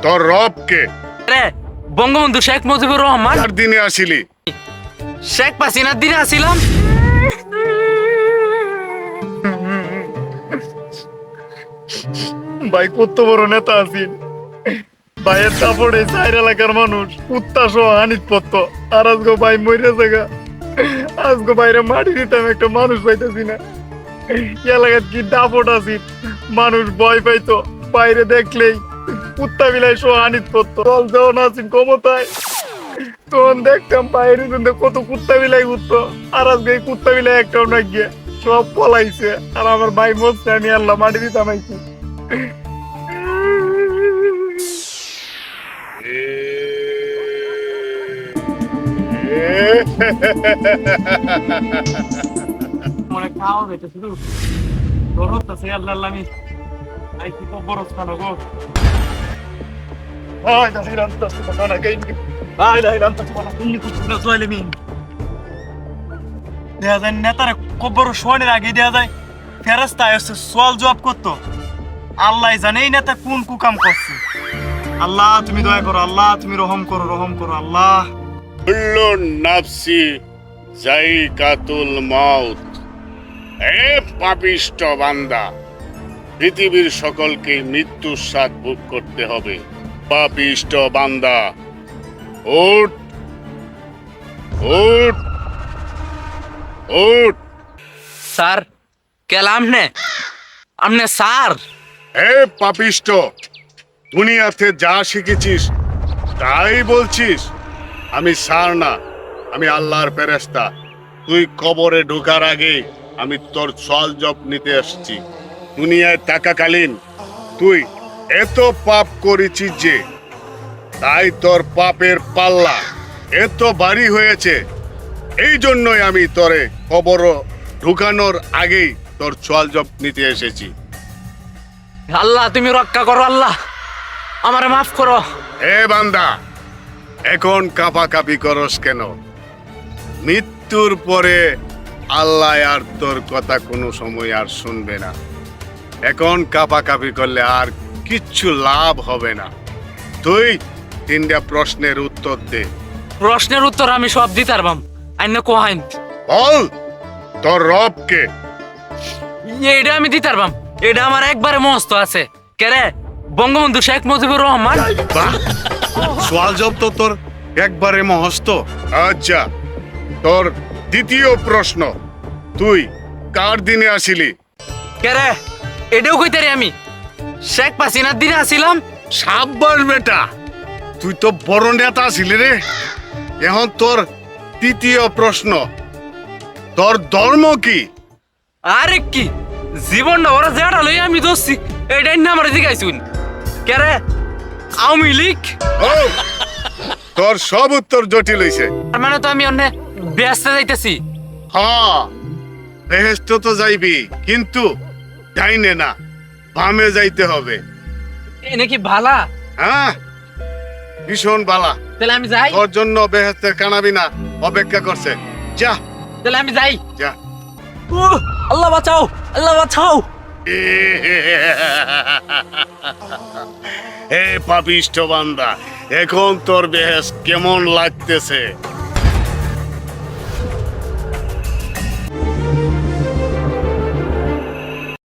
তোর রব কে? রে বঙ্গবন্ধু শেখ মুজিবুর রহমান। কার দিনে আসিলি? শেখ হাসিনার দিনে আসিলাম। ভাই কত বড় নেতা আছেন ভাইয়ের সাপোর্টে চার এলাকার মানুষ উত্তাস হানিত পত্ত আর আজকে ভাই মরে জায়গা আজকে বাইরে মাটি দিতাম একটা মানুষ পাইতেছি না এলাকার কি দাপট আছি মানুষ ভয় পাইতো বাইরে দেখলেই কুত্তা বিলাই সহ হানিত পত্ত দল যখন আছেন ক্ষমতায় তখন দেখতাম বাইরে কিন্তু কত কুত্তা বিলাই ঘুরতো আর আজকে এই কুত্তা বিলাই একটাও না গিয়ে সব পলাইছে আর আমার ভাই মরছে আমি আল্লাহ মাটি দিতাম আইছি মনে খাওয়া যাইতে শুধু দরদ আছে আল্লাহ আল্লাহ আমি আই কি বড় খানো গো Ay, das ist ganz das zu machen, gehen. Ay, nein, das zu machen. Ich muss das soll mir. দেয়া যায় নেতারে কবর শোনের আগে দেয়া যায় ফেরেশতা এসে সওয়াল জবাব করতো আল্লাহ জানে এই নেতা কোন কুকাম করছে আল্লাহ তুমি দয়া করো আল্লাহ তুমি রহম করো আল্লাহ কুল্লু নাফসি যায়িকাতুল মাউত। হে পাপিষ্ঠ বান্দা, পৃথিবীর সকলকে মৃত্যুর স্বাদ ভোগ করতে হবে। পাপিষ্ঠ বান্দা, ওঠ ওঠ ওঠ। স্যার কেলাম নে আমনে স্যার। হে পাপিষ্ঠ, দুনিয়াতে যা শিখেছিস তাই বলছিস? আমি স্যার না, আমি আল্লাহর ফেরেশতা। তুই কবরে ঢোকার আগে আমি তোর সওয়াল জব নিতে আসছি। দুনিয়ায় থাকাকালীন তুই এত পাপ করেছিস যে তাই তোর পাপের পাল্লা এত ভারী হয়েছে। এই জন্যই আমি তোরে কবর ঢুকানোর আগেই তোর সওয়াল জব নিতে এসেছি। আল্লাহ তুমি রক্ষা করো, আল্লাহ আমারে মাফ করো। হে বান্দা, এখন কাঁপাকাঁপি করস কেন? মৃত্যুর পরে আল্লাহ আর তোর কথা কোনো সময় আর শুনবে না। এখন কাঁপাকাঁপি করলে আর কিচ্ছু লাভ হবে না। তুই তিনটা প্রশ্নের উত্তর দে। প্রশ্নের উত্তর আমি সব দিতে পারবাম। আইন কোহাইন বল, তোর রব কে? এটা আমি দিতে পারবাম, এটা আমার একবারে মস্ত আছে। কে রে? বঙ্গবন্ধু শেখ মুজিবুর রহমান। বাহ, সওয়াল জব তো তোর একবারে মহস্ত। আচ্ছা, তোর দ্বিতীয় প্রশ্ন, তুই কার দিনে আসিলি? কে রে? এটাও কইতারি আমি শেখ হাসিনার দিনে আসিলাম। সাব্বাস বেটা, তুই তো বড় নেতা ছিলি রে। এখন তোর তৃতীয় প্রশ্ন, তোর ধর্ম কি? আরে কি জীবনটা ওরা যেটা লই আমি দোষী এটাই না আমার দিকে আইসুন। কে রে? আওয়ামী লীগ। ও, তোর সব উত্তর জটিল হইছে। তার মানে তো আমি অন্য ব্যস্ত যাইতেছি। হ্যাঁ, বেহেশত তো যাইবি, কিন্তু ডাইনে না, বামে যাইতে হবে। এনে কি ভালা? হ্যাঁ, ভীষণ বালা। তাহলে আমি যাই। তোর জন্য বেহেশতের কানাবিনা অপেক্ষা করছে। যা তাহলে আমি যাই। যা। আল্লাহ বাঁচাও, আল্লাহ বাঁচাও। হে পাপিষ্ঠ বান্দা, এখন তোর বেহেশত কেমন লাগতেছে?